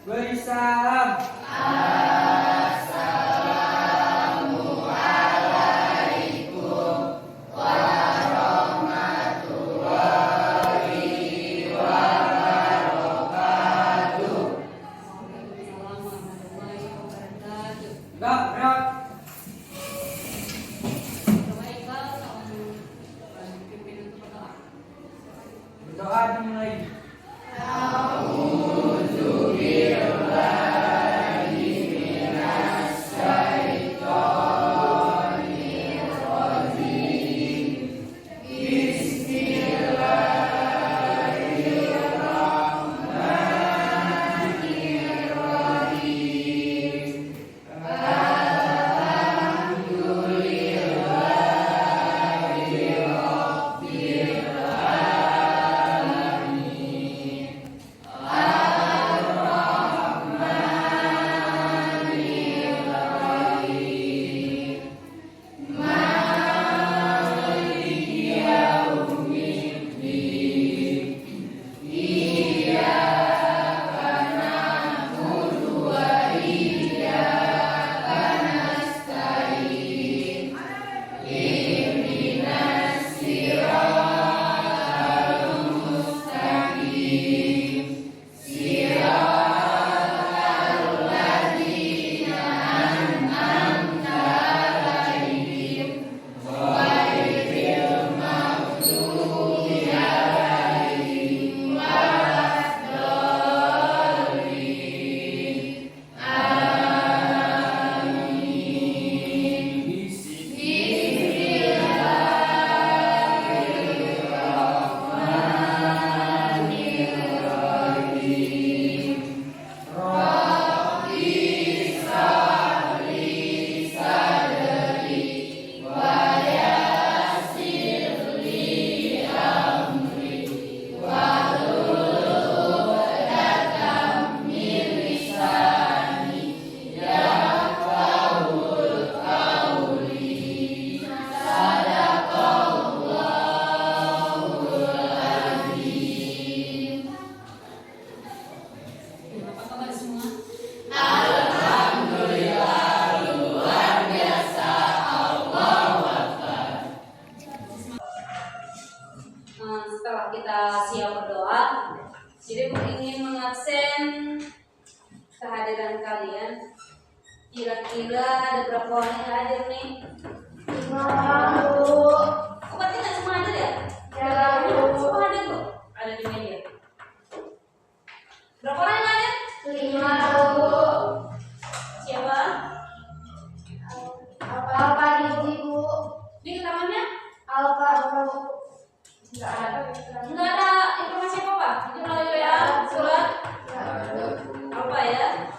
Beri salam. Assalamualaikum warahmatullahi wabarakatuh. Waalaikumsalam warahmatullahi wabarakatuh. Gerak. Coba Iqbal kamu pimpin untuk berdoa. Berdoa dimulai. Apa kabar semua? Setelah kita siap berdoa, jadi ingin mengabsen kehadiran kalian. Kira-kira ada berapa orang yang hadir nih? 5. Oh, berarti nggak semua hadir ya? Ya, Bu. Semua hadir loh. Ada di media. Berapa orang yang hadir? 5, Bu. Siapa? Alfa Diji, Bu. Di rekamannya? Alfa, Bu. Nggak ada informasi apa-apa? Itu melalui WA, surat, apa ya?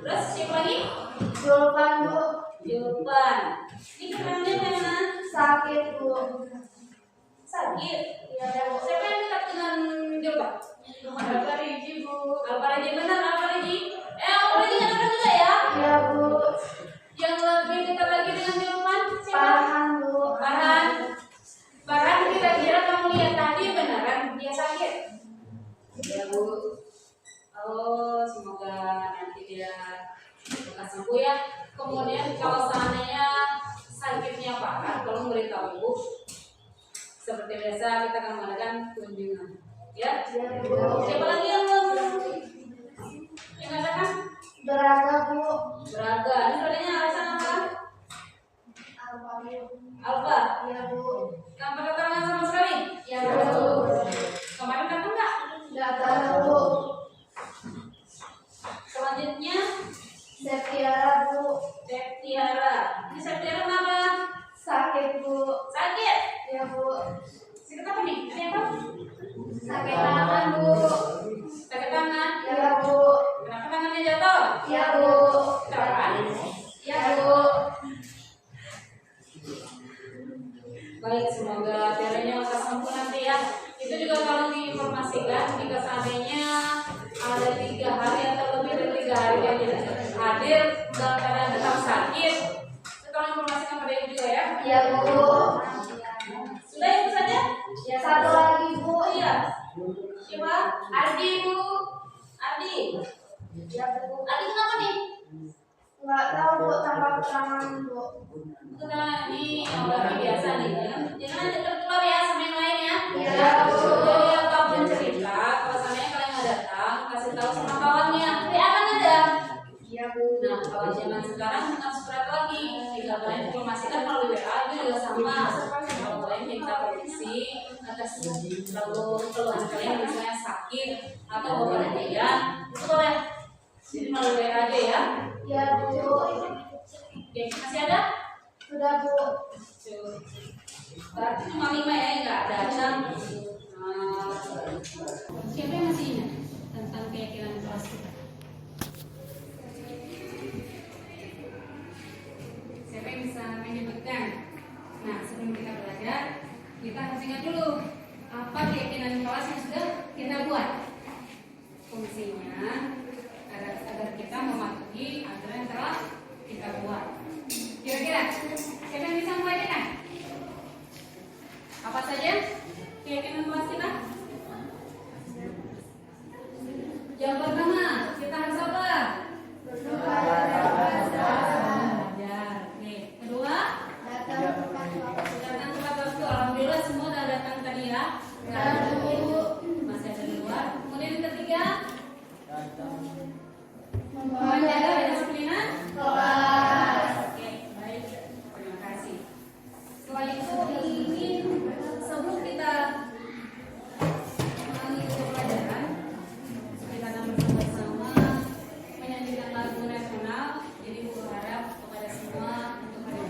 Terus siapa lagi? Julpan, Bu. Julpan. Ini keterangannya mana? Sakit, Bu. Sakit. Iya, Bu. Siapa yang dekat dengan Julpan? Alfa Diji, Bu. Alpareji, benar Alpareji. Alpareji nggak dekat juga ya? Iya, Bu. Yang lebih dekat lagi dengan Julpan siapa? Farhan, Bu. Farhan. Farhan, kira-kira kamu lihat tadi beneran dia sakit? Ya Bu. Oh, semoga nanti dia lekas sembuh ya. Kemudian kalau seandainya sakitnya parah, tolong beritahu Bu. Seperti biasa kita akan mengadakan kunjungan. Ya. Iya, Bu. Siapa lagi yang katakan? Beraga, Bu. Beraga. Ini sebenarnya alasan apa? Alfa, Bu. Alfa. Iya, Bu. Tanpa keterangan sama sekali. Iya, Bu. Kemarin datang nggak? Nggak tahu, Bu. Selanjutnya Septiara, Bu. Septiara. Ini Septiara kenapa? Sakit, Bu. Sakit. Iya, Bu. Sakit apa nih? Ada yang tahu? Sakit tangan, Bu. Sakit tangan. Iya, Bu. Kenapa tangannya jatuh? Iya, Bu. Kapan? Iya, Bu. Baik, semoga tiaranya lekas sembuh nanti ya. Itu juga kalau diinformasikan jika seandainya ada 3 hari atau lebih dari 3 hari yang tidak hadir dalam keadaan tetap sakit, tolong informasikan pada ibu juga ya. Iya, Bu. Sudah itu saja? Ya, satu lagi, Bu. Oh iya. Siapa? Ardi Bu. Ardi. Nggak tahu Bu, tanpa keterangan Bu. Itu kan ini orasi biasa nih ya. Jangan tertular ya sama yang lain ya. Iya, Bu. Jadi apapun cerita, kalau seandainya kalian nggak datang, kasih tahu sama kawannya. WA kan ada. Iya Bu. Nah, kalau zaman sekarang bukan surat lagi. Jika kalian informasikan melalui WA itu juga sama. Kalau kalian minta prediksi atas keluhan kalian misalnya sakit atau beban biaya, itu boleh sini melalui WA aja ya. Iya Bu. Oke, masih ada? Sudah Bu. Berarti cuma 5 ya, nggak datang. Siapa yang masih ingat tentang keyakinan kelas kita? Siapa yang bisa menyebutkan? Nah, sebelum kita belajar, kita harus ingat dulu apa keyakinan kelas yang sudah kita buat. Fungsinya agar kita mematuhi aturan yang telah kita buat. Kira-kira siapa yang bisa membacakan? Apa saja keyakinan kelas kita? Yang pertama, kita harus apa? Belajar. Oke. Kedua, datang tepat waktu. Alhamdulillah semua sudah datang tadi ya. Masih ada di luar. Kemudian yang ketiga, menjaga kedisiplinan kelas. Oke, baik. Terima kasih. Setelah itu ingin sebelum kita mengikuti pelajaran, kita akan bersama-sama menyanyikan lagu nasional. Jadi berharap kepada semua untuk hadir.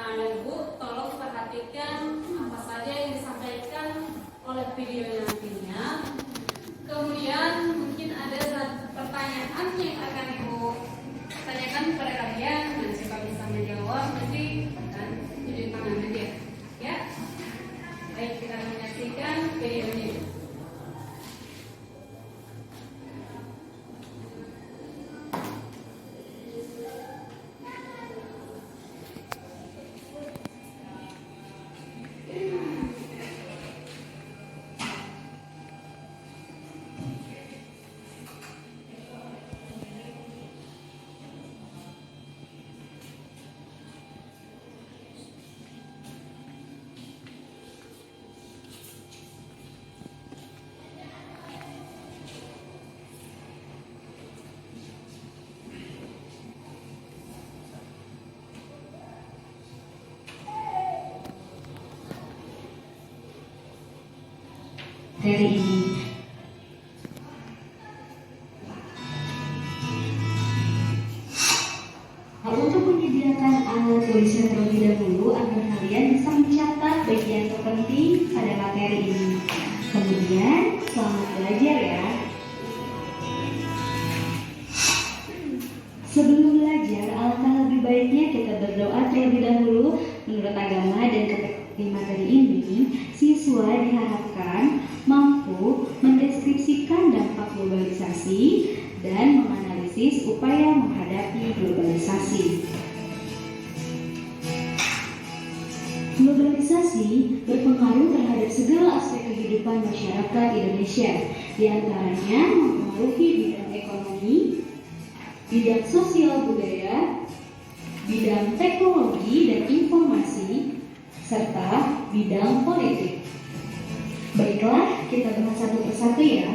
Bapak dan Ibu tolong perhatikan apa saja yang disampaikan oleh video nantinya. Kemudian mungkin ada satu pertanyaan yang akan Ibu tanyakan kepada kalian, dan siapa bisa menjawab nanti akan tunjuk tangan aja. Ya, baik, kita akan menyaksikan videonya. Hari ini untuk menyediakan alat tulisan terlebih dahulu agar kalian bisa mencatat bagian terpenting pada materi ini. Kemudian selamat belajar ya. Sebelum belajar, alangkah lebih baiknya kita berdoa terlebih dahulu. Menurut agama dan di materi ini, siswa diharapkan mampu mendeskripsikan dampak globalisasi dan menganalisis upaya menghadapi globalisasi. Globalisasi berpengaruh terhadap segala aspek kehidupan masyarakat Indonesia, di antaranya mempengaruhi bidang ekonomi, bidang sosial budaya, bidang teknologi dan informasi, serta bidang politik. Baiklah, kita bahas satu persatu ya.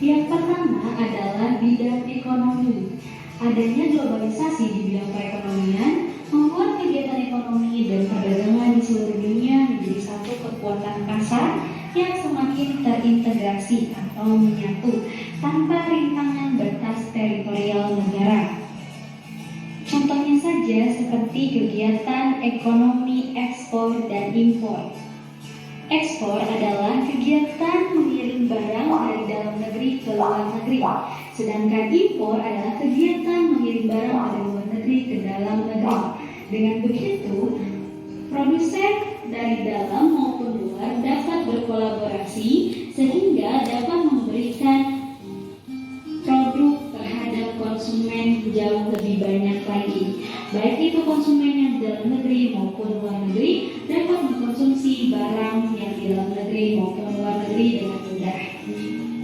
Yang pertama adalah bidang ekonomi. Adanya globalisasi di bidang perekonomian membuat kegiatan ekonomi dan perdagangan di seluruh dunia menjadi satu kekuatan pasar yang semakin terintegrasi atau menyatu tanpa rintangan batas teritorial negara. Contohnya saja seperti kegiatan ekonomi ekspor dan impor. Ekspor adalah kegiatan mengirim barang dari dalam negeri ke luar negeri, sedangkan impor adalah kegiatan mengirim barang dari luar negeri ke dalam negeri. Dengan begitu, produsen dari dalam maupun luar dapat berkolaborasi sehingga dapat memberikan produk terhadap konsumen jauh lebih banyak lagi. Baik itu konsumen yang di dalam negeri maupun luar negeri dapat mengkonsumsi barang yang di dalam negeri maupun luar negeri dengan mudah.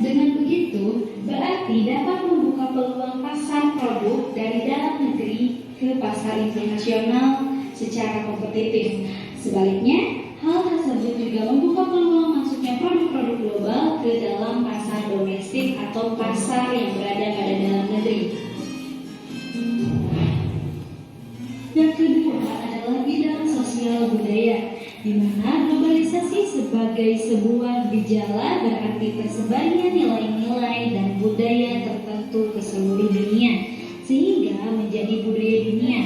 Dengan begitu, berarti dapat membuka peluang pasar produk dari dalam negeri ke pasar internasional secara kompetitif. Sebaliknya, hal tersebut juga membuka peluang masuknya produk-produk global ke dalam pasar domestik atau pasar yang berada pada dalam negeri. Yang kedua adalah bidang sosial budaya, di mana globalisasi sebagai sebuah gejala berarti tersebarnya nilai-nilai dan budaya tertentu ke seluruh dunia, sehingga menjadi budaya dunia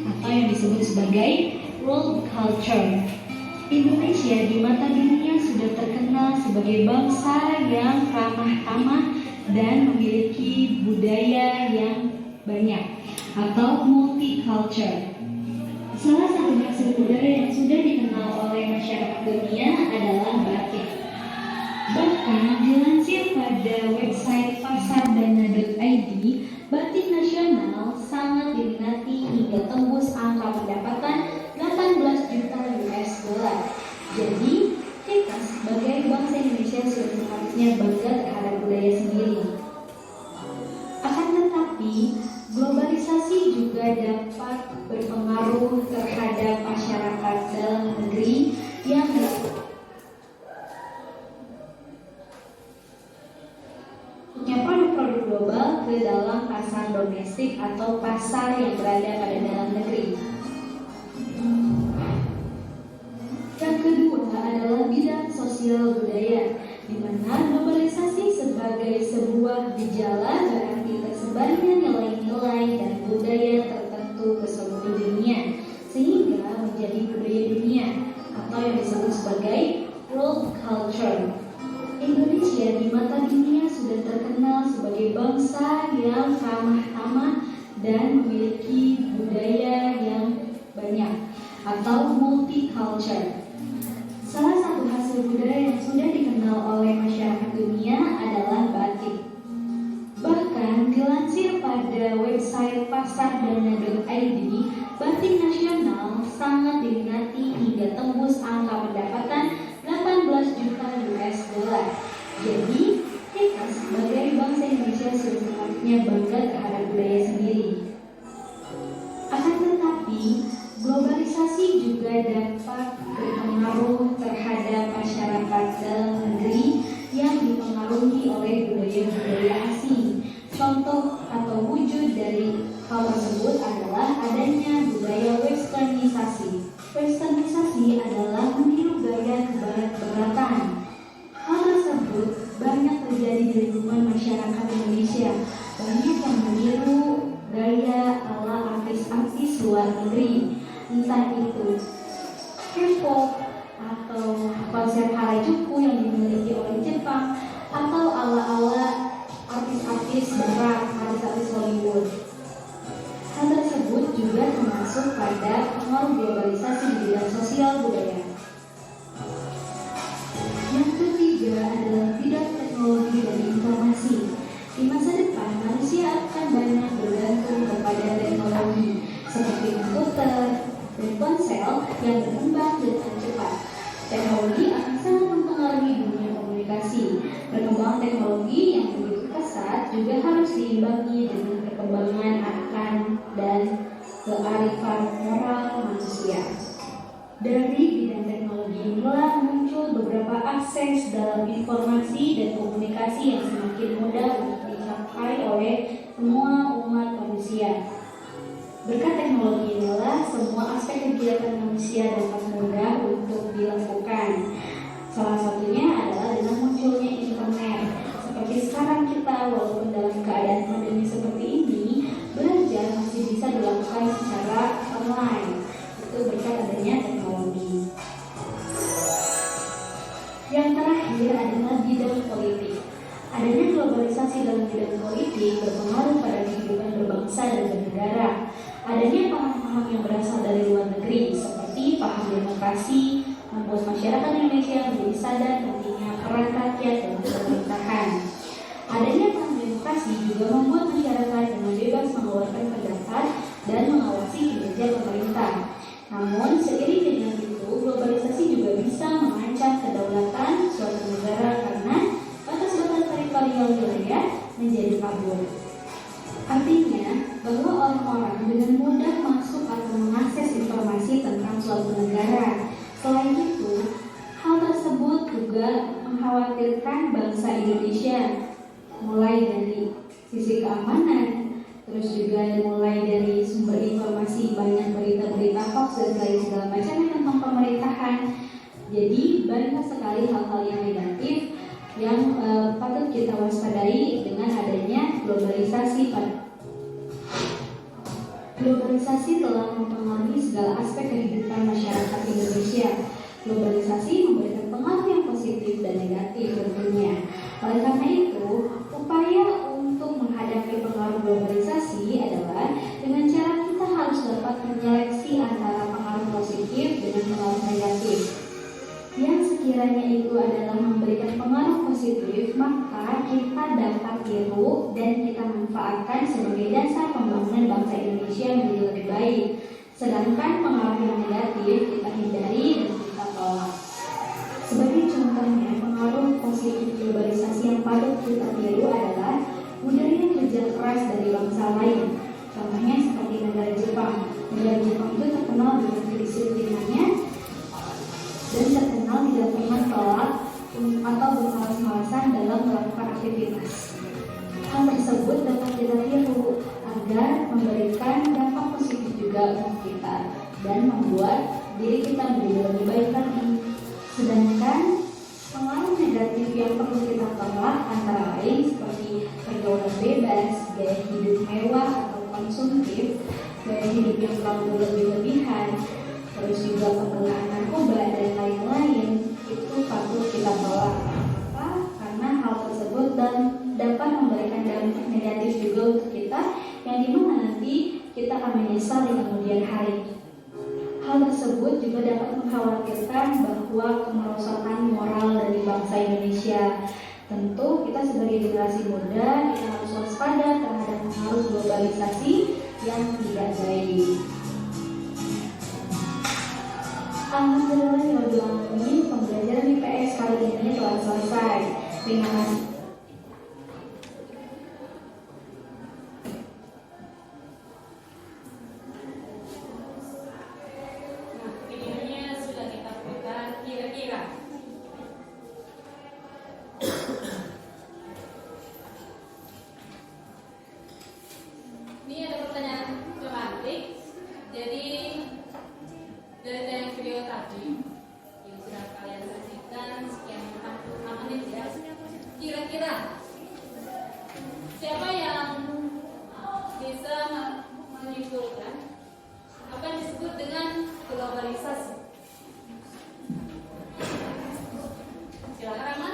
atau yang disebut sebagai world culture. Indonesia di mata dunia sudah terkenal sebagai bangsa yang ramah tamah dan memiliki budaya yang banyak atau multicultural. Salah satu hasil budaya yang sudah dikenal oleh masyarakat dunia adalah batik. Bahkan dilansir pada website pasardana.id, batik nasional sangat diminati hingga tembus angka pendapatan 18 juta US dollar. Jadi, kita sebagai bangsa Indonesia sudah seharusnya bangga terhadap budaya sendiri. Akan tetapi, globalisasi juga dapat berpengaruh terhadap masyarakat dalam negeri yang punya produk-produk global ke dalam pasar domestik atau pasar yang berada pada dalam negeri. Yang kedua adalah bidang sosial budaya, di mana globalisasi sebagai sebuah gejala berarti tersebarnya nilai-nilai dan budaya tertentu ke culture. Salah satu hasil budaya yang sudah dikenal oleh masyarakat dunia adalah batik. Bahkan dilansir pada website pasardana.id, batik nasional sangat diminati hingga tembus angka pendapatan 18 juta US dollar. Jadi, kita sebagai bangsa Indonesia sudah sepatutnya bangga terhadap budaya sendiri. Akan tetapi, globalisasi juga dapat berpengaruh terhadap masyarakat dalam negeri yang dipengaruhi oleh budaya-budaya asing. Contoh atau wujud dari hal tersebut adalah adanya budaya westernisasi. Westernisasi adalah meniru gaya kebarat-baratan. Hal tersebut banyak terjadi di lingkungan masyarakat Indonesia. Banyak yang meniru gaya ala artis-artis luar negeri, entah itu K-pop atau konser Harajuku yang dimiliki oleh Jepang, atau ala-ala artis-artis barat, artis-artis Hollywood. Hal tersebut juga termasuk pada pengaruh globalisasi di bidang sosial budaya. Yang ketiga adalah bidang teknologi dan informasi. Di masa depan, manusia akan banyak bergantung kepada teknologi seperti komputer dan ponsel yang berkembang dengan cepat. Teknologi akan sangat mempengaruhi dunia komunikasi. Perkembangan teknologi yang begitu pesat juga harus diimbangi dengan perkembangan akan dan kearifan moral manusia. Dari bidang teknologi inilah muncul beberapa akses dalam informasi dan komunikasi yang semakin mudah untuk dicapai oleh semua umat manusia. Berkat teknologi inilah semua aspek kegiatan manusia dapat mudah untuk dilakukan. Salah satunya adalah dengan munculnya internet. Seperti sekarang kita, walaupun dalam keadaan pandemi seperti ini, belajar masih bisa dilakukan secara online. Itu berkat adanya teknologi. Yang terakhir adalah bidang politik. Adanya globalisasi dalam bidang politik berpengaruh pada kehidupan berbangsa dan bernegara. Adanya paham-paham yang berasal dari luar negeri, seperti paham demokrasi, membuat masyarakat Indonesia menjadi sadar pentingnya peran rakyat dalam pemerintahan. Adanya paham demokrasi juga membuat masyarakat dengan bebas mengeluarkan pendapat dan mengawasi kinerja pemerintah. Namun, seiring dengan itu, globalisasi juga bisa mengancam kedaulatan suatu negara karena batas-batas teritorial wilayah menjadi kabur. Artinya, bahwa orang-orang dengan mudah masuk atau mengakses informasi tentang suatu negara. Selain itu, hal tersebut juga mengkhawatirkan bangsa Indonesia, mulai dari sisi keamanan, terus juga mulai dari sumber informasi, banyak berita-berita hoax dan segala macam tentang pemerintahan. Jadi banyak sekali hal-hal yang negatif yang patut kita waspadai dengan adanya globalisasi. Globalisasi telah mempengaruhi segala aspek kehidupan masyarakat Indonesia. Globalisasi memberikan pengaruh yang positif dan negatif tentunya. Oleh karena itu, upaya untuk menghadapi pengaruh globalisasi adalah dengan cara kita harus dapat menyeleksi antara pengaruh positif dengan pengaruh negatif. Yang sekiranya itu adalah memberikan pengaruh positif, maka kita dapat tiru dan kita manfaatkan sebagai dasar pembangunan bangsa Indonesia menjadi lebih baik. Sedangkan pengaruh yang negatif kita hindari dan kita tolak. Sebagai contohnya, pengaruh positif globalisasi yang patut kita tiru adalah budaya kerja keras dari bangsa lain. Contohnya seperti negara Jepang. Negara Jepang itu terkenal dengan kedisiplinannya dan terkenal tidak pernah telat atau bermalas-malasan dalam melakukan aktivitas. Hal tersebut dapat kita tiru agar memberikan dampak positif juga untuk kita dan membuat diri kita menjadi lebih baik lagi. Sedangkan pengaruh negatif yang perlu kita tolak antara lain seperti pergaulan bebas, gaya hidup mewah atau konsumtif, gaya hidup yang terlalu berlebihan, terus juga penggunaan narkoba dan lain-lain, itu patut kita tolak. Kenapa? Karena hal tersebut dan dapat memberikan dampak negatif juga untuk kita, yang dimana nanti kita akan menyesal di kemudian hari. Hal Hal tersebut juga dapat mengkhawatirkan bahwa kemerosotan moral dari bangsa Indonesia. Tentu kita sebagai generasi muda kita harus waspada terhadap pengaruh globalisasi yang tidak baik. Alhamdulillah, pembelajaran IPS kali ini telah selesai. Terima kasih. Ini ada pertanyaan tematik. Jadi dari tayang video tadi yang sudah kalian saksikan sekian 6 menit ya. Kira-kira siapa yang bisa menyimpulkan apa yang disebut dengan globalisasi? Silakan Rahma.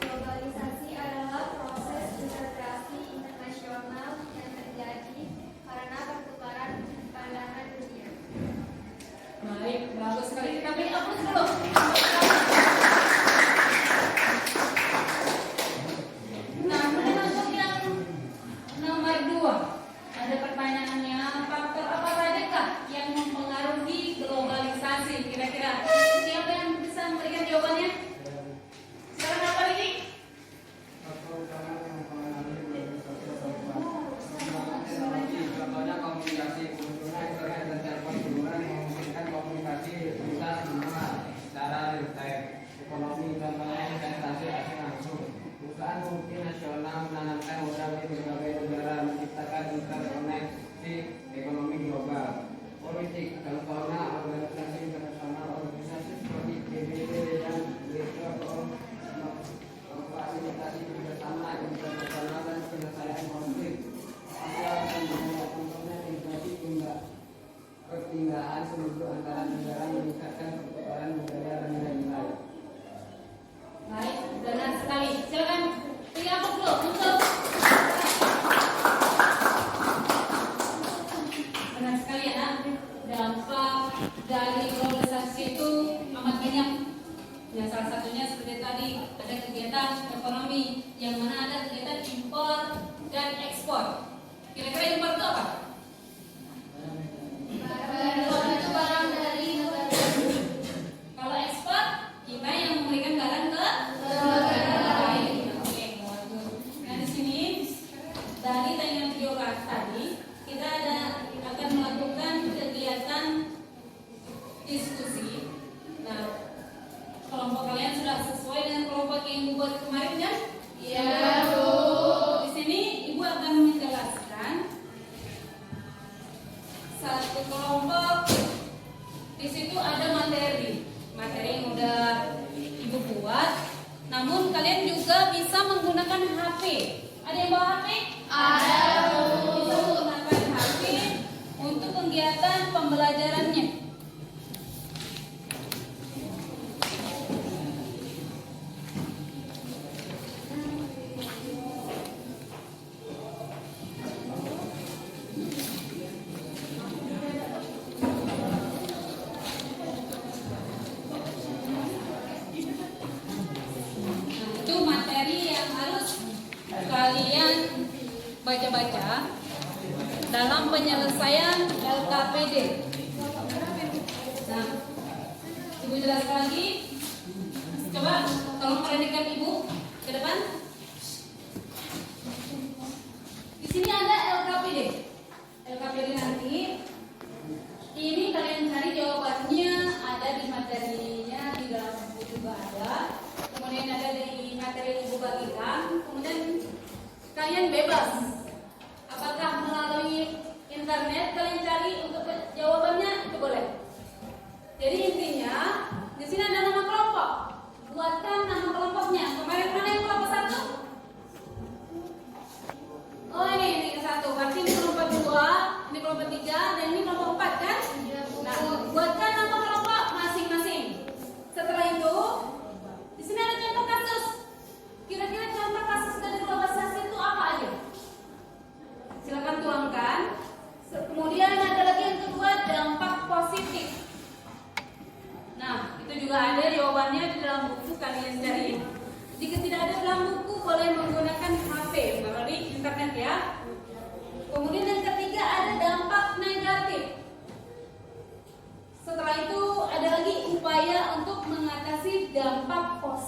Globalisasi adalah proses integrasi internasional yang terjadi karena pertukaran pandangan dunia. Baik, bagus sekali. Kita beri aplaus dulu. Nah, kemudian untuk yang nomor 2, ada pertanyaannya, faktor apa saja yang mempengaruhi globalisasi? Kira-kira siapa yang bisa memberikan jawabannya? Silakan apa ini? Contohnya komunikasi, kemunculan internet dan telepon hubungan memungkinkan komunikasi bisa semua secara real time. Ekonomi, contohnya investasi asing langsung. Perusahaan multinasional menanamkan modal di berbagai negara, menciptakan interkoneksi ekonomi global. Politik, contohnya organisasi internasional, organisasi seperti PBB yang memfasilitasi kerjasama internasional dan penyelesaian konflik. Contohnya integrasi perpindahan seluruh antara negara meningkatkan pertukaran budaya dan nilai-nilai. Baik, benar sekali. Silakan beri aplaus dulu untuk benar sekali ya. Dampak dari globalisasi itu amat banyak. Ya, salah satunya seperti tadi ada kegiatan ekonomi yang mana ada kegiatan impor dan ekspor. Kira-kira impor itu apa? Impor itu barang dari negara. Kalau ekspor kita yang memberikan barang ke negara lain. Oke, bagus. Nah di sini dari tayangan video tadi kita akan melakukan kegiatan diskusi. Nah, kelompok kalian sudah sesuai dengan kelompok yang Ibu buat kemarin kan? Iya, Bu. Di sini Ibu akan menjelaskan satu kelompok. Di situ ada materi yang udah Ibu buat. Namun kalian juga bisa menggunakan HP. Ada yang bawa HP? Ada, Bu. Bisa menggunakan HP untuk kegiatan pembelajarannya. Itu materi yang harus kalian baca-baca dalam penyelesaian LKPD. Nah, Ibu jelaskan lagi. Coba tolong perhatikan Ibu ke depan. Di sini ada LKPD. LKPD nanti ini kalian cari jawabannya, ada di materinya, di dalam buku juga ada. Kemudian ada di materi Ibu bagikan. Kemudian kalian bebas. Apakah melalui internet kalian cari untuk jawabannya, itu boleh. Jadi intinya di sini ada nama kelompok. Buatkan nama kelompoknya. Kemarin mana yang kelompok 1?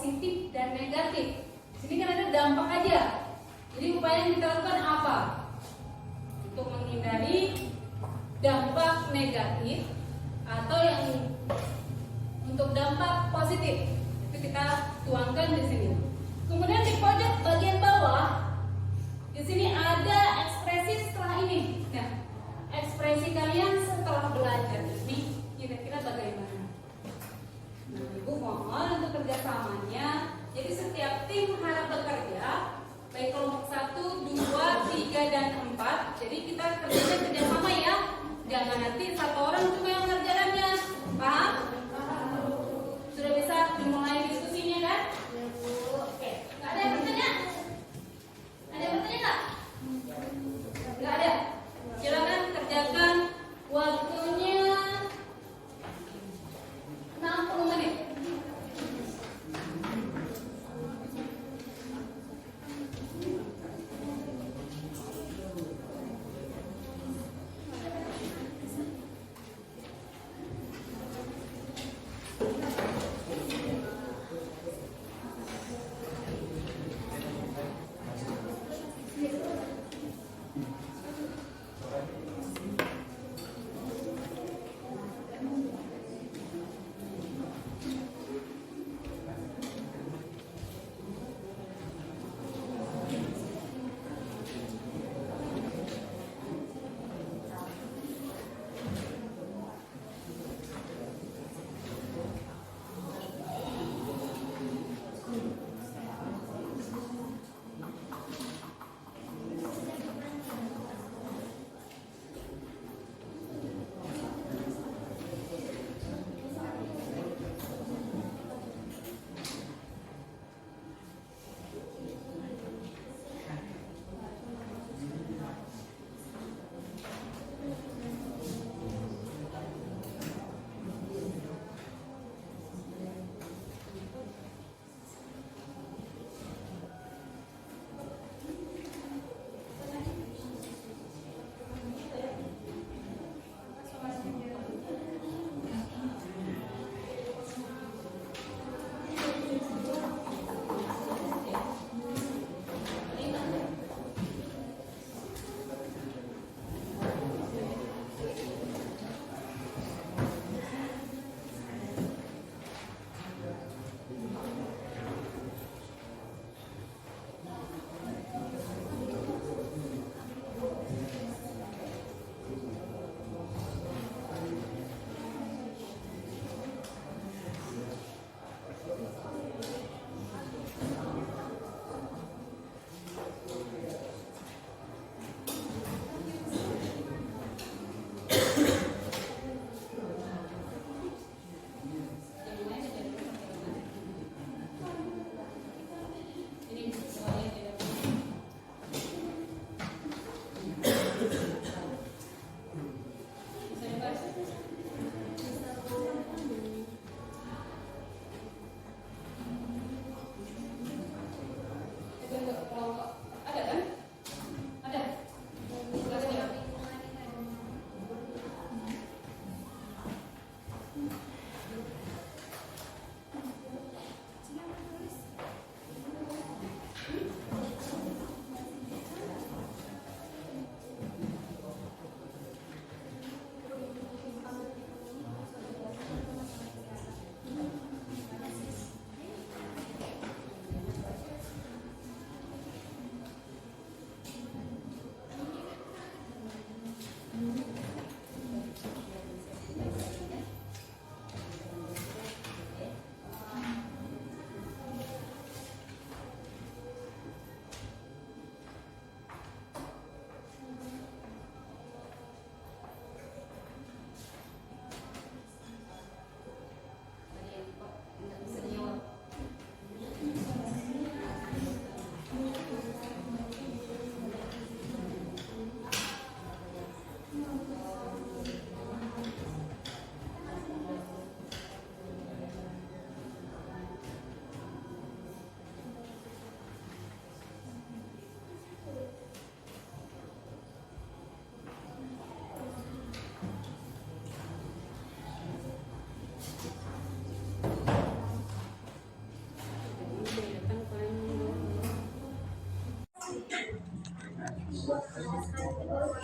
positif dan negatif. Sini kan ada dampak aja. Jadi upaya yang kita lakukan apa? Untuk menghindari dampak negatif atau yang untuk dampak positif. Itu kita tuangkan di sini. Kemudian di pojok bagian bawah di sini ada ekspresi setelah ini. Nah, ekspresi kalian setelah belajar ini kira-kira bagaimana? Nah, Ibu mohon untuk kerjasamanya. Jadi setiap tim harap bekerja, baik kelompok 1, 2, 3, dan 4. Jadi kita kerjasama ya. Jangan nanti satu orang cuma yang mengerjakannya. Paham? Sudah bisa dimulai diskusinya kan? Oke. Nggak ada yang bertanya? Ada yang bertanya nggak? Nggak ada. Silakan kerjakan, waktunya 60 menit.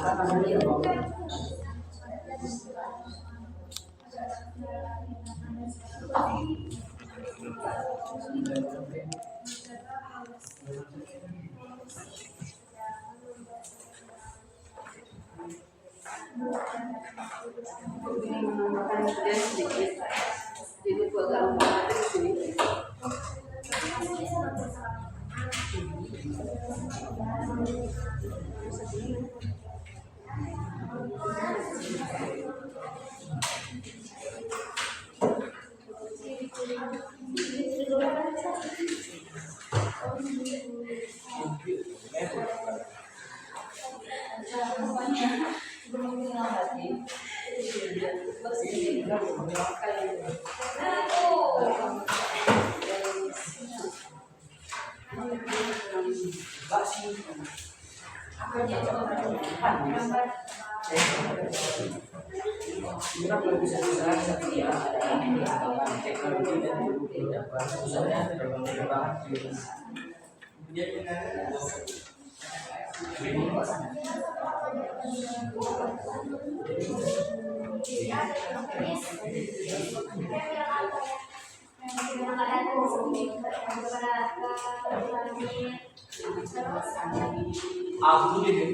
Ini menambahkan sedikit. Jadi itu agak lama di sini. Aku jadi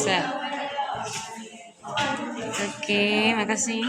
bisa. Oke, makasih.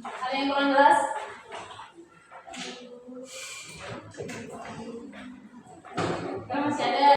Ada yang kurang jelas? Kan masih ada.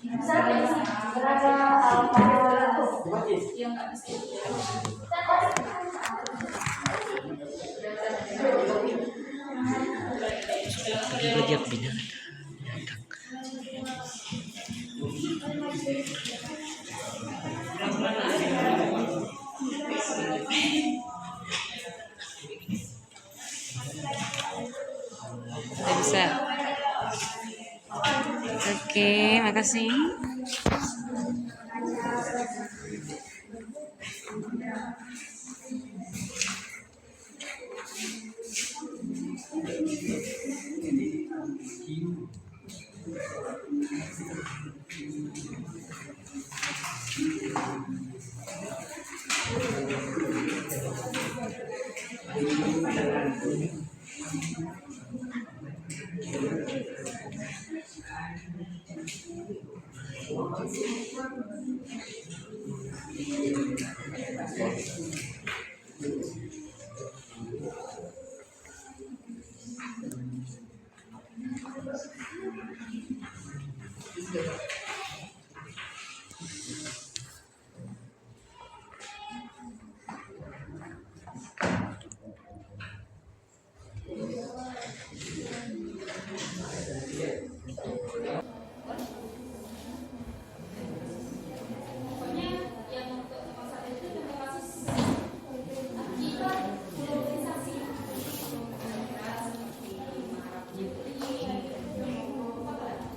Bisa berada pada yang nggak bisa. Belajar bidang. Udah bisa. Oke, makasih. Pokoknya yang untuk masalah itu ada kasus akibat globalisasi. Seperti maraknya beli, apa lagi?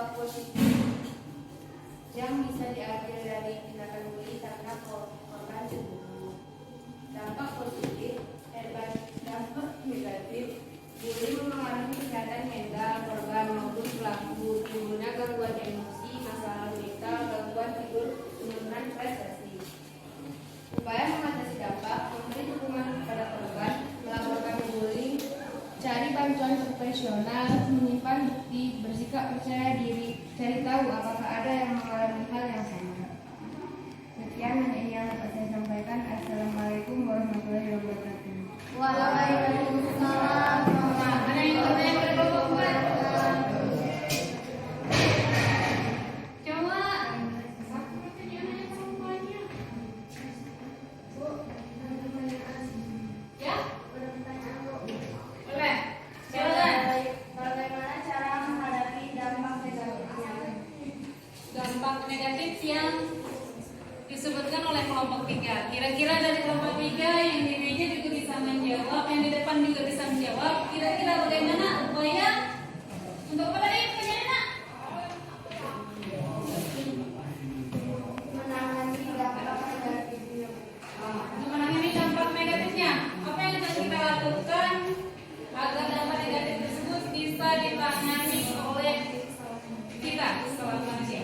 dampak positif yang bisa diambil dari tindakan bully karena korban cemburu. Dampak positif dan dampak negatif bully mempengaruhi kesehatan mental korban maupun pelaku, timbulnya gangguan emosi, masalah mental, gangguan tidur, penurunan prestasi. Upaya mengatasi dampak, memberi dukungan kepada korban, melaporkan bullying, cari bantuan profesional, menyimpan bukti, bersikap percaya diri, cari tahu apakah ada yang mengalami hal yang sama. Sekian yang dapat saya sampaikan. Assalamualaikum warahmatullahi wabarakatuh. Waalaikumsalam. Ada yang bertanya pada Bapak? Coba. Ya? Boleh. Silakan. Bagaimana cara menghadapi dampak negatifnya? Dampak negatif yang disebutkan oleh kelompok 3. Kira-kira dari kelompok 3 yang di meja juga bisa menjawab, yang di depan juga bisa menjawab. Kira-kira bagaimana upaya untuk apa tadi pertanyaannya? Menangani dampak negatifnya. Untuk menangani dampak negatifnya, apa yang harus kita lakukan agar dampak negatif tersebut bisa ditangani oleh kita sebagai manusia?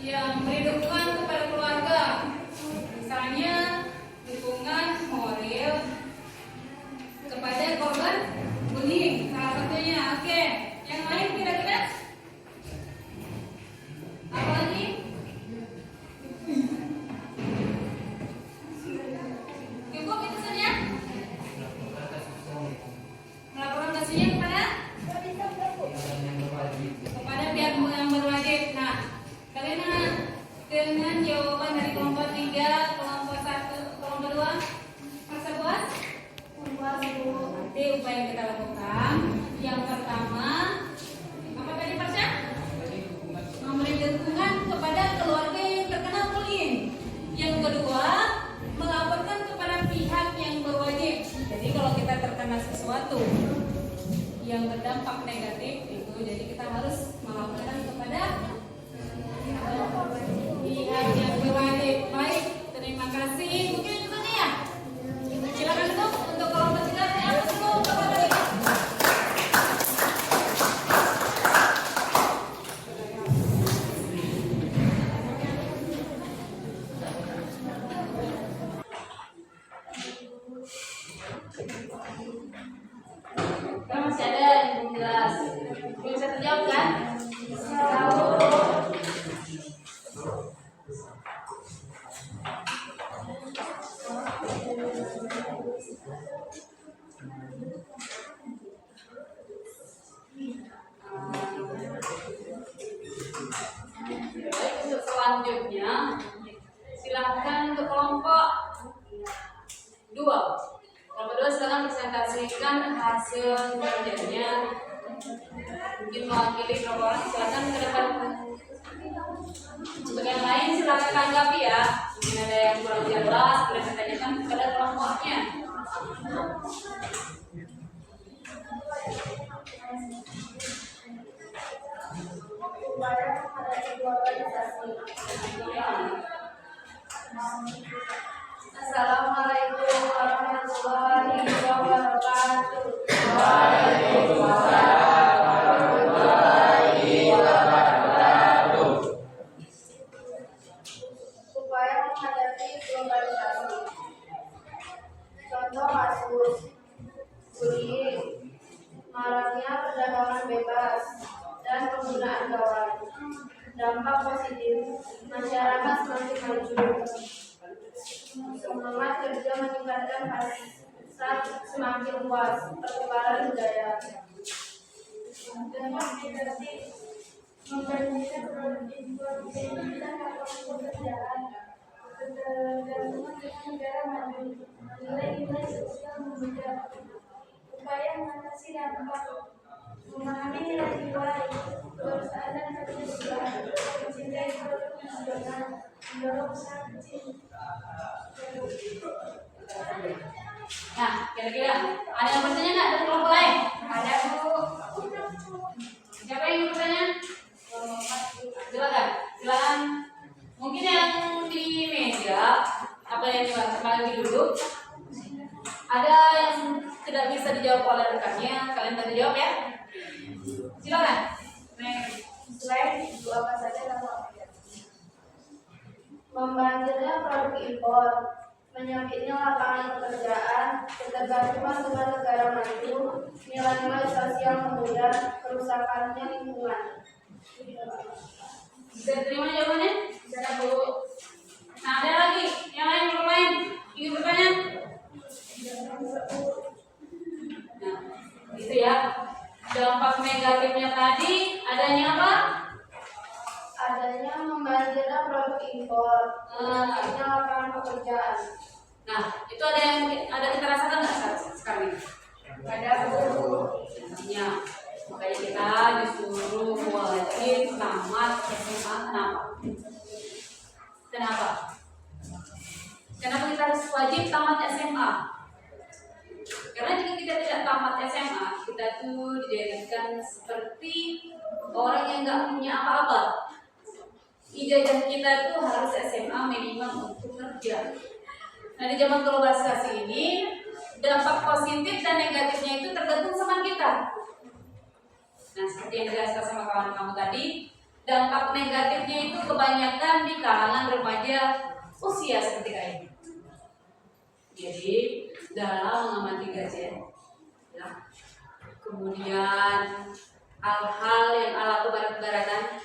Yang memberi dukungan kepada keluarga, misalnya dukungan moral kepada korban bullying, salah satunya. Oke, yang lain kira-kira apa lagi? Cukup itu saja. Melaporkan kasusnya kepada pihak yang berwajib. Nah, kalian dengan jawaban dari kelompok 3, kelompok 1, kelompok 2 merasa puas? Nanti upaya yang kita lakukan, yang pertama apa tadi Pasha? Memberi dukungan kepada keluarga yang terkena bullying. Yang kedua, melaporkan kepada pihak yang berwajib. Jadi kalau kita terkena sesuatu yang berdampak negatif itu, jadi kita harus melaporkan kepada pihak yang berwajib. Baik, terima kasih. Mungkin itu saja ya. Silakan untuk kelompok 3 saya tunggu kepada mereka. Kan masih ada yang belum jelas. Belum bisa terjawab kan? Baik, untuk selanjutnya silakan untuk kelompok 2. Kelompok 2 silakan presentasikan hasil kerjanya. Mungkin mewakili berapa orang, silakan ke depan. Untuk yang lain silakan tanggapi ya. Mungkin ada yang kurang jelas, boleh ditanyakan kepada kelompoknya. Assalamualaikum warahmatullahi wabarakatuh. Upaya menghadapi globalisasi. Contoh kasus bullying, maraknya perdagangan bebas, dan penggunaan gawai. Dampak positif, masyarakat semakin maju. Semangat kerja meningkatkan pasar semakin luas, pertukaran budaya. Dampak negatif, mempermudah produktivitas atau pekerjaan, ketergantungan dengan negara maju, nilai-nilai sosial meningkat. Upaya mengatasi dampak, memahami nilai-nilai kebangsaan dan pancasila, mencintai produk nasional, mendorong usaha kecil. Nah, kira-kira ada yang bertanya nggak dari kelompok lain? Ada Bu. Siapa yang mau bertanya? Silakan, silakan. Mungkin yang di meja apa yang lagi duduk ada yang tidak bisa dijawab oleh rekannya, kalian bantu jawab ya. Silakan. Selain itu apa saja dampak negatif? Membanjirnya produk impor, menyempitnya lapangan pekerjaan, ketergantungan dengan negara maju, nilai-nilai sosial memudar, kerusakannya lingkungan. Bisa terima jawabannya? Silakan Bu. Nah, ada lagi yang lain ingin bertanya? Nah, itu ya. Dampak negatifnya tadi adanya apa? Adanya membanjirnya produk impor, menyempitnya lapangan pekerjaan. Nah, itu ada kita rasakan nggak sekarang ini? Ada Bu. Ya, makanya kita disuruh wajib tamat SMA. Kenapa? Kenapa kita harus wajib tamat SMA? Karena jika kita tidak tamat SMA, kita tuh dijadikan seperti orang yang nggak punya apa-apa. Ijazah kita tuh harus SMA minimal untuk kerja. Nah, di zaman globalisasi ini, dampak positif dan negatifnya itu tergantung sama kita. Nah, seperti yang dijelaskan sama kawan kamu tadi, dampak negatifnya itu kebanyakan di kalangan remaja usia seperti ini. Jadi, dalam mengamati gadget, ya, kemudian hal-hal yang ala kebarat-baratan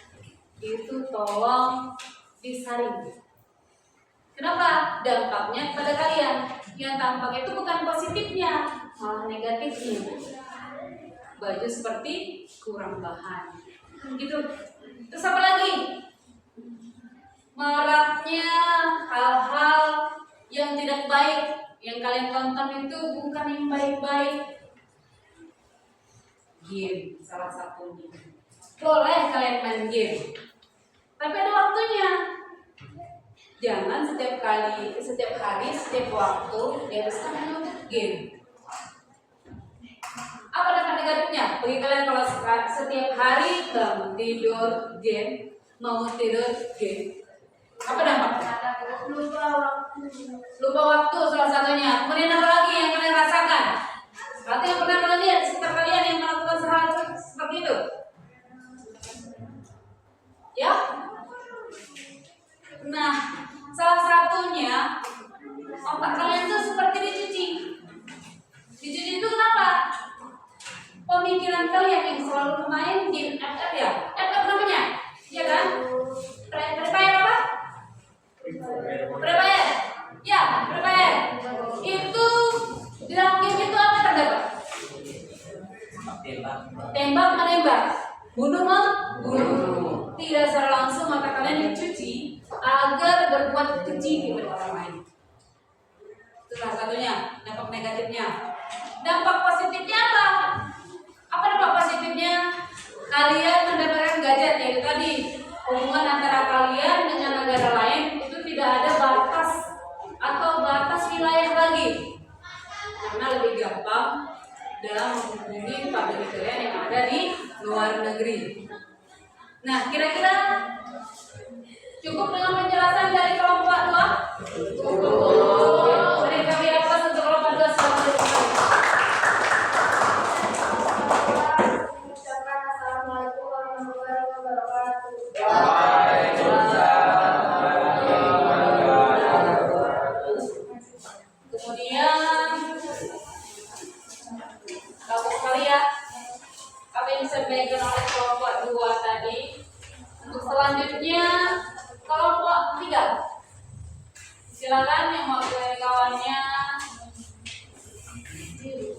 itu tolong disaring. Kenapa? Dampaknya kepada kalian. Yang tampak itu bukan positifnya, malah negatifnya. Baju seperti kurang bahan. Gitu. Terus apa lagi? Maraknya hal-hal yang tidak baik. Yang kalian tonton itu bukan yang baik-baik. Game salah satunya. Boleh kalian main game, tapi ada waktunya. Jangan setiap hari, setiap waktu dihabiskan hanya untuk game. Apa dampak negatifnya? Bagi kalian kalau setiap hari bangun tidur game, mau tidur game, apa dampaknya? Lupa waktu salah satunya. Kemudian apa lagi yang kalian rasakan? Berarti yang pernah kalian lihat sekitar kalian yang melakukan hal seperti itu? Ya? Nah, salah satunya otak kalian tuh seperti dicuci. Dicuci itu kenapa? Pemikiran kalian yang selalu bermain game FF ya? FF namanya? Iya kan? Prepare apa? Prepare. Ya, prepare. Itu di dalam game itu apa terdapat? Tembak menembak, bunuh membunuh. Tidak secara langsung mata kalian dicuci agar berbuat keji kepada orang lain. Itu salah satunya dampak negatifnya. Dampak positifnya apa? Apa dampak positifnya? Kalian mendapatkan gadget, yaitu tadi hubungan antara kalian dengan negara lain itu tidak ada batas atau batas wilayah lagi, karena lebih gampang dalam menghubungi famili kalian yang ada di luar negeri. Nah, kira-kira cukup dengan penjelasan dari kelompok 2? Cukup. Beri kami aplaus untuk kelompok 2. Assalamualaikum warahmatullahi wabarakatuh. Kemudian Bapak sekalian, apa yang disampaikan oleh kelompok 2 tadi. Untuk selanjutnya kelompok 3. Silakan yang mau kawannya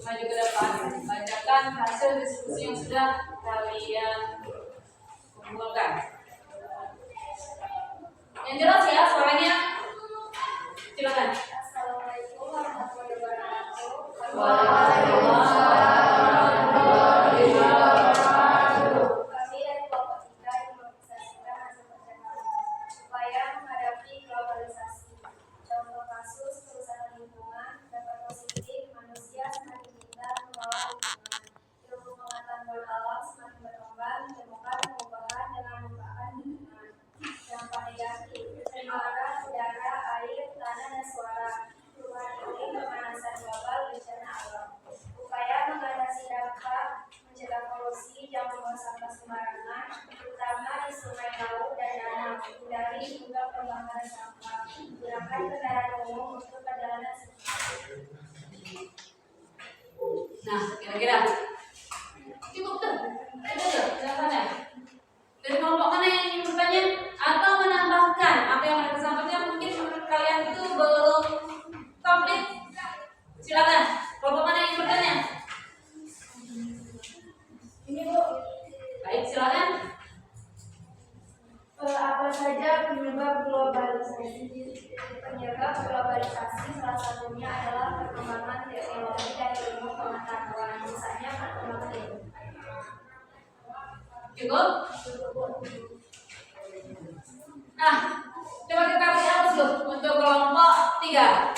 maju ke depan, bacakan hasil diskusi yang sudah kalian kumpulkan. Yang jelas ya suaranya. Silakan. Assalamualaikum warahmatullahi wabarakatuh. Kami dari kelompok 3 yang mengisahkan hasil kerja kami supaya menghadapi globalisasi. Contoh kasus kerusakan lingkungan, dampak positif juga pembakaran sampah. Gunakan kendaraan umum untuk perjalanan. Nah, kira-kira cukup tuh. Itu tuh jawabannya. Dari kelompok mana yang ingin bertanya atau menambahkan apa yang mereka sampaikan? Mungkin menurut kalian itu belum komplit. Silakan. Kelompok mana yang ingin bertanya? Ini Bu, Baik, silakan. apa saja penyebab globalisasi? Penyebab globalisasi salah satunya adalah perkembangan teknologi dan ilmu pengetahuan. Misalnya perkembangan ilmu. Cukup? Nah, coba kita lihat dulu untuk kelompok 3.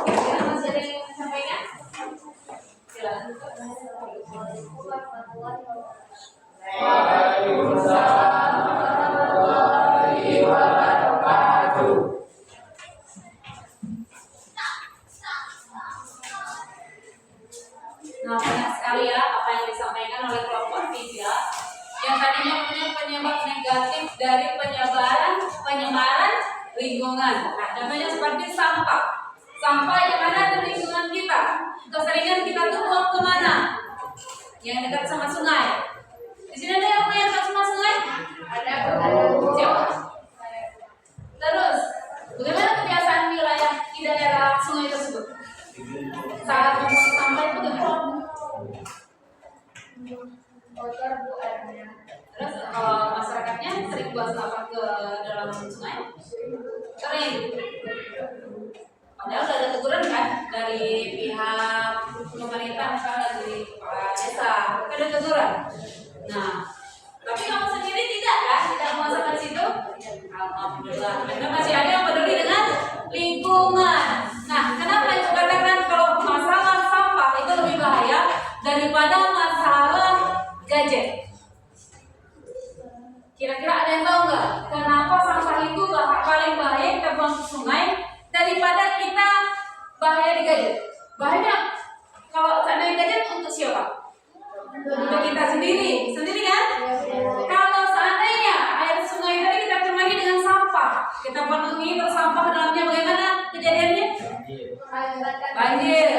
Kira-kira masih ada yang ingin disampaikan? Silakan. Nah, banyak sekali ya apa yang disampaikan oleh kelompok 3 yang tadinya punya penyebab negatif dari penyemaran lingkungan. Nah, contohnya seperti sampah. Sampah yang ada di lingkungan kita. Keseringan kita tuh buang kemana? Yang dekat sama sungai. Di sini ada yang punya dekat sama sungai? Ada. Siapa? Terus, bagaimana kebiasaan wilayah di daerah sungai tersebut? Saat membuang sampah itu bagaimana? Kotor Bu airnya. Terus kalau masyarakatnya sering buang sampah ke dalam sungai? Sering. Padahal sudah ada teguran kan dari pihak pemerintah, misalnya dari kepala desa, ada teguran. Nah, tapi kamu sendiri tidak kan? Tidak buang sampah di situ? Alhamdulillah. Karena masih ada yang peduli dengan lingkungan. Nah, kenapa itu katakan kalau masalah sampah itu lebih bahaya daripada masalah gadget? Kira-kira ada yang tahu nggak kenapa sampah itu paling bahaya kita buang ke sungai daripada kita bahaya di gadget? Bahaya kalau seandainya gadget untuk siapa? Untuk kita sendiri kan? Kalau seandainya air sungai tadi kita cemari dengan sampah, kita penuhi terus sampah dalamnya, bagaimana kejadiannya? Banjir.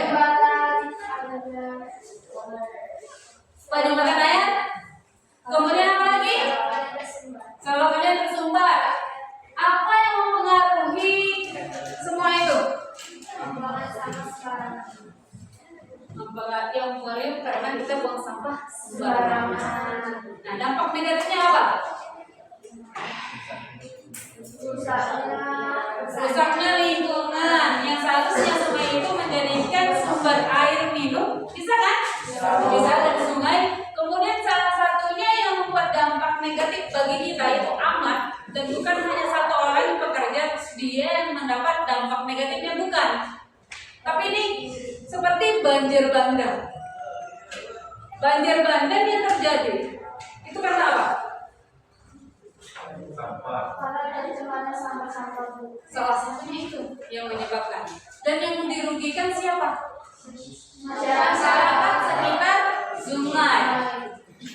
Penyumbatan air. Kemudian apa lagi? Kalau kalian tersumbat, apa yang mempengaruhi semua itu? Yang mempengaruhi karena kita buang sampah sembarangan. Nah, dampak negatifnya apa? Rusaknya lingkungan. Yang seharusnya sungai itu menjadikan sumber air minum, bisa kan? Bisa dari sungai. Kemudian salah satunya yang membuat dampak negatif bagi kita itu amat, dan bukan hanya satu orang yang bekerja dia yang mendapat dampak negatifnya, bukan. Tapi ini seperti banjir bandang. Banjir bandang yang terjadi itu karena apa? Karena dari cemara sampah-sampah Bu. Salah satunya itu yang menyebabkan. Dan yang dirugikan siapa? Masyarakat sekitar sungai.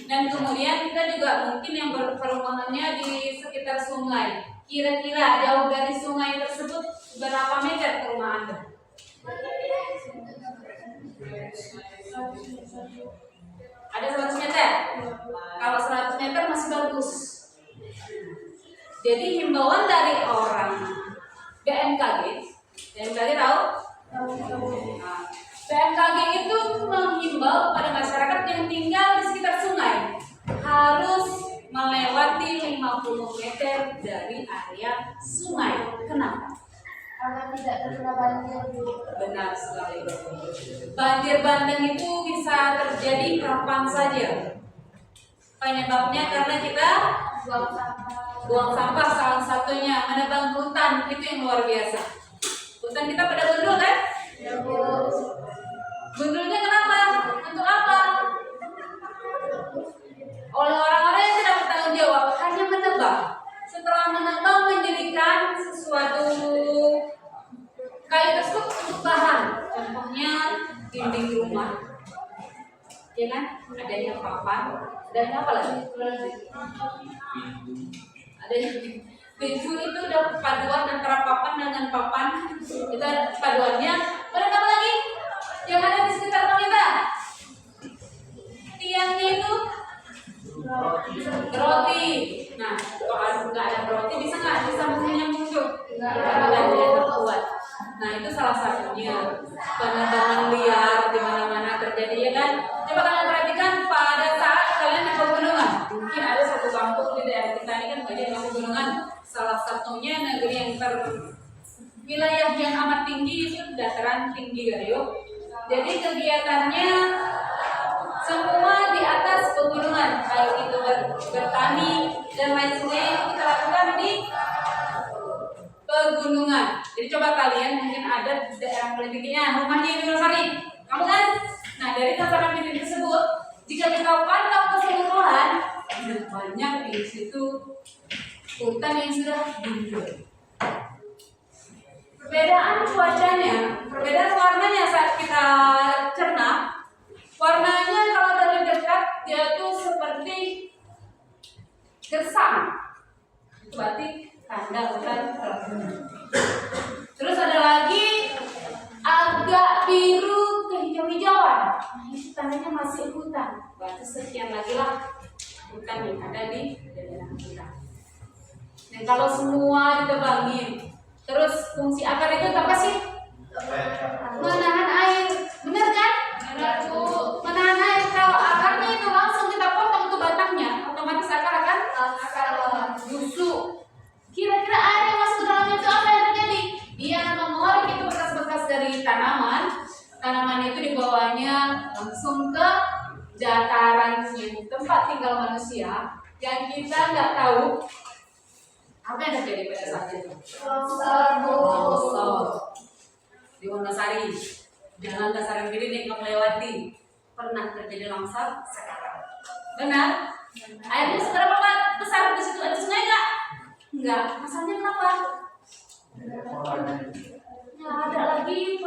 Dan kemudian kita juga mungkin yang perumahannya di sekitar sungai. Kira-kira jauh dari sungai tersebut berapa meter perumahan Anda? Ada 100 meter. Kalau 100 meter masih bagus. Jadi himbauan dari orang BMKG tahu? Nah, BMKG itu menghimbau pada masyarakat yang tinggal di sekitar sungai harus melewati 50 meter dari area sungai. Kenapa? Karena tidak terkena banjir Bu. Benar sekali. Banjir bandang itu bisa terjadi kapan saja. Penyebabnya karena kita buang sampah salah satunya, menebang hutan, itu yang luar biasa. Hutan kita pada gundul kan? Ya Bu. Gundulnya kenapa? Untuk apa? Oleh orang-orang yang tidak bertanggung jawab, hanya menebang. Setelah menebang menjadikan sesuatu kayu tersebut untuk bahan, contohnya dinding rumah. ya kan? Adanya papan dan apa lagi? Adanya pintu itu udah paduan antara papan dengan papan. Itu paduannya. Kemudian apa lagi? Yang ada di sekitar kita? Tiangnya itu roti. Nah, kalau nggak ada roti bisa nggak disambungnya muncul? Nggak ada terbuat. Nah, itu salah satunya penebangan liar di mana-mana terjadi, ya kan? Coba kalian perhatikan pada saat kalian di pegunungan. Mungkin ada satu kampung di daerah kita ini kan banyak yang pegunungan. Salah satunya negeri yang wilayah yang amat tinggi itu dataran tinggi Gayo. Jadi kegiatannya semua di atas pegunungan, baik itu bertani dan lain sebagainya kita lakukan di pegunungan. Jadi coba kalian mungkin ada di daerah paling tingginya, rumahnya di Sari, kamu kan? Nah, dari tataran tinggi tersebut, jika kita pantau keseluruhan, banyak di situ hutan yang sudah gundul. Perbedaan cuacanya, perbedaan warnanya saat kita cerna, warnanya kalau dari dekat dia tuh seperti gersang, itu berarti tanda hutan terbunuh. Terus ada lagi agak biru kehijau-hijauan, nah itu tandanya masih hutan, berarti sekian lagi lah hutan yang ada di daerah kita. Dan kalau semua ditebangin, terus fungsi akar itu apa sih? Menahan air, benar kan? Menahan air. Kalau akarnya itu langsung kita potong ke batangnya, otomatis akar akan busuk. Kira-kira air yang masuk ke dalamnya itu apa yang terjadi? Dia akan mengorek itu bekas-bekas dari tanaman. Tanaman itu dibawanya langsung ke datarannya, tempat tinggal manusia yang kita nggak tahu. Apa yang terjadi pada saat itu? Longsor di Wonosari, jalan dasar yang kiri yang melewati pernah terjadi longsor sekarang. Benar? Airnya seberapa besar di situ? Ada sungai nggak? Enggak. Masalahnya kenapa? Nggak ada lagi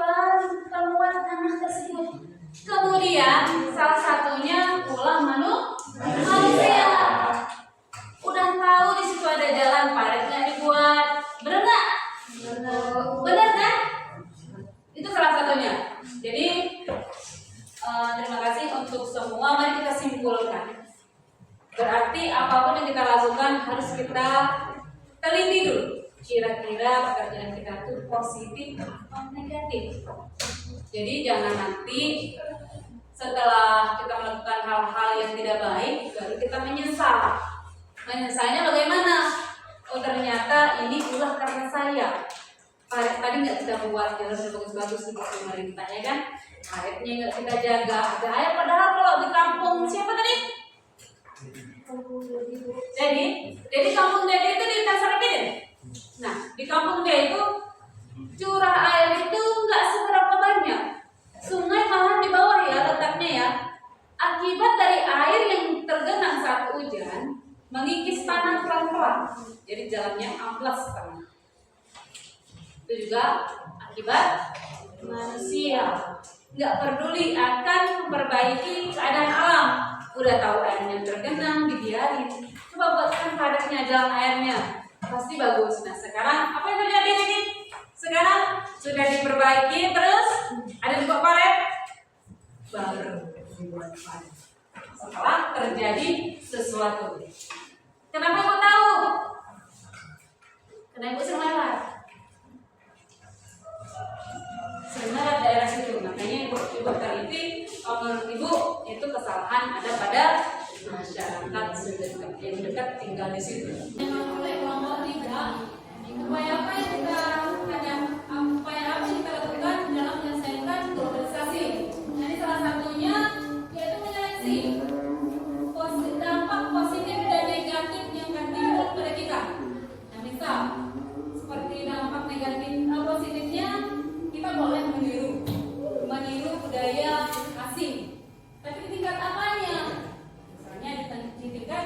penemuan tanah tersebut. Kemudian salah satunya ulah manusia. Udah tahu di situ ada jalan, paletnya dibuat, benar nggak? Benar kan? Itu salah satunya. Jadi terima kasih untuk semua. Mari kita simpulkan. Berarti apapun yang kita lakukan harus kita teliti dulu. Kira-kira pekerjaan kita itu positif atau negatif. Jadi jangan nanti setelah kita melakukan hal-hal yang tidak baik, baru kita menyesal. Menyesalnya bagaimana? Oh ternyata ini ulah karena saya. Tadi nggak kita buat jalan yang bagus-bagus untuk pemerintah, ya kan? Airnya nggak kita jaga. Ada air padahal kalau di kampung siapa tadi? Jadi kampung Dede itu di Tasarapin. Nah di kampung Dede itu curah air itu nggak seberapa banyak. Sungai malah di bawah ya letaknya ya. Akibat dari air yang tergenang saat hujan mengikis tanah pelan-pelan, jadi jalannya amplas tanah. Itu juga akibat manusia nggak peduli akan memperbaiki keadaan alam. Udah tahu airnya tergenang, dibiarin. Coba buatkan padatnya jalan airnya, pasti bagus. Nah sekarang apa yang terjadi ini? Sekarang sudah diperbaiki, terus ada di paret baru dibuat padat. Setelah terjadi sesuatu. Kenapa ibu tahu? Karena ibu sering lewat. Sering lewat daerah situ. Makanya ibu teliti, menurut ibu itu kesalahan ada pada masyarakat yang dekat tinggal di situ. Memang oleh kelompok tiga, upaya apa yang kita lakukan dalam menyelesaikan globalisasi? Jadi salah satunya yaitu menyeleksi dampak positif dan negatif yang akan timbul pada kita. Nah, misal seperti dampak negatif positifnya kita boleh meniru budaya asing. Tapi di tingkat apanya? Misalnya di tingkat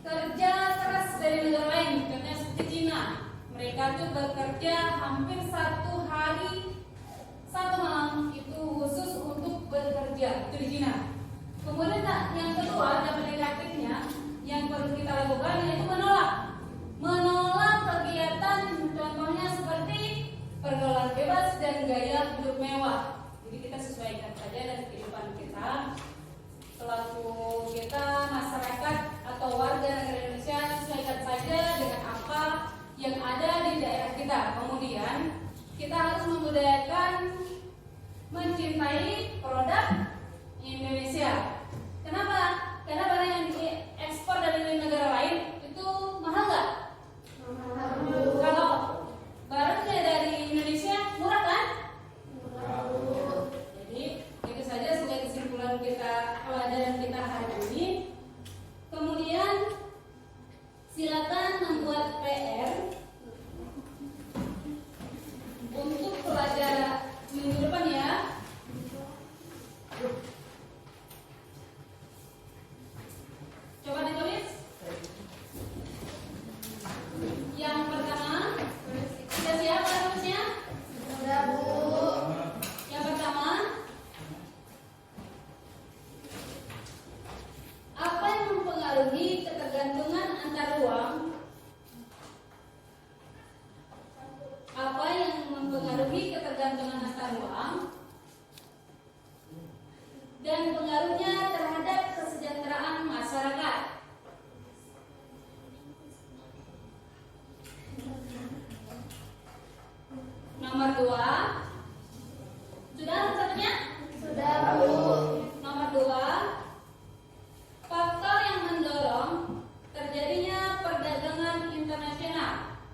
kerja keras dari negara lain, contohnya seperti Cina. Mereka tuh bekerja hampir 1 hari 1 malam itu khusus untuk bekerja, itu diizinkan. Kemudian yang kedua, dampak negatifnya yang perlu kita lakukan yaitu menolak kegiatan, contohnya seperti pergaulan bebas dan gaya hidup mewah. Jadi kita sesuaikan saja dengan kehidupan kita selaku kita masyarakat atau warga negara Indonesia, sesuaikan saja dengan apa yang ada di daerah kita. Kemudian kita harus membudayakan mencintai produk Indonesia. Kenapa? Karena barang yang diekspor dari negara lain itu mahal nggak? Kalau barangnya dari Indonesia murah kan? Jadi itu saja sebagai kesimpulan kita pelajaran kita hari ini. Kemudian silakan membuat PR untuk pelajaran minggu depan ya. Coba ditulis. Yang pertama, sudah siap tulisnya? Sudah, Bu. Yang pertama, apa yang mempengaruhi ketergantungan antar uang? Apa yang mempengaruhi ketergantungan antar uang? Dan pengaruhnya terhadap kesejahteraan masyarakat. Nomor 2, sudah satunya? Sudah, Bu. Nomor 2, faktor yang mendorong terjadinya perdagangan internasional.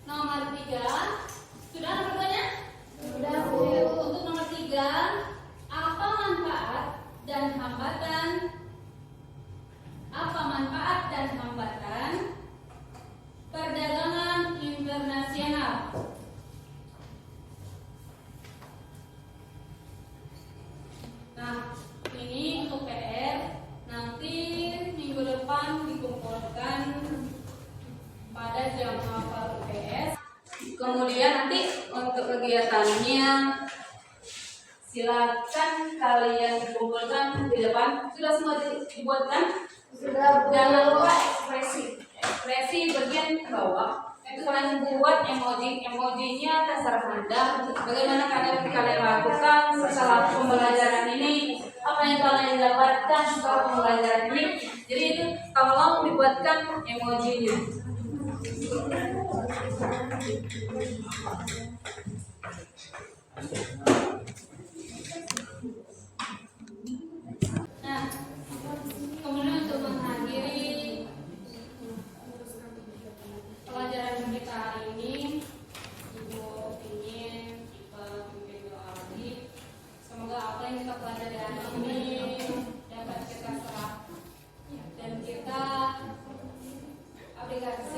Nomor 3, sudah nomor 2-nya? Sudah, Bu. Untuk nomor 3, apa manfaat dan hambatan perdagangan internasional? Nah, ini untuk PR nanti minggu depan dikumpulkan pada jam hafal UTS. Kemudian nanti untuk kegiatannya silakan kalian kumpulkan di depan. Sudah semua dibuatkan? Sudah. Jangan lupa ekspresi bagian bawah. Itu kalian buat emojinya terserah Anda. Bagaimana kalian lakukan setelah pembelajaran ini? Apa yang kalian dapatkan setelah pembelajaran ini? Jadi itu tolong dibuatkan emojinya. Nah, kemudian untuk mengakhiri pelajaran kita hari ini, Ibu ingin kita memimpin doa lagi. Semoga apa yang kita pelajari hari ini dapat kita serap dan kita aplikasi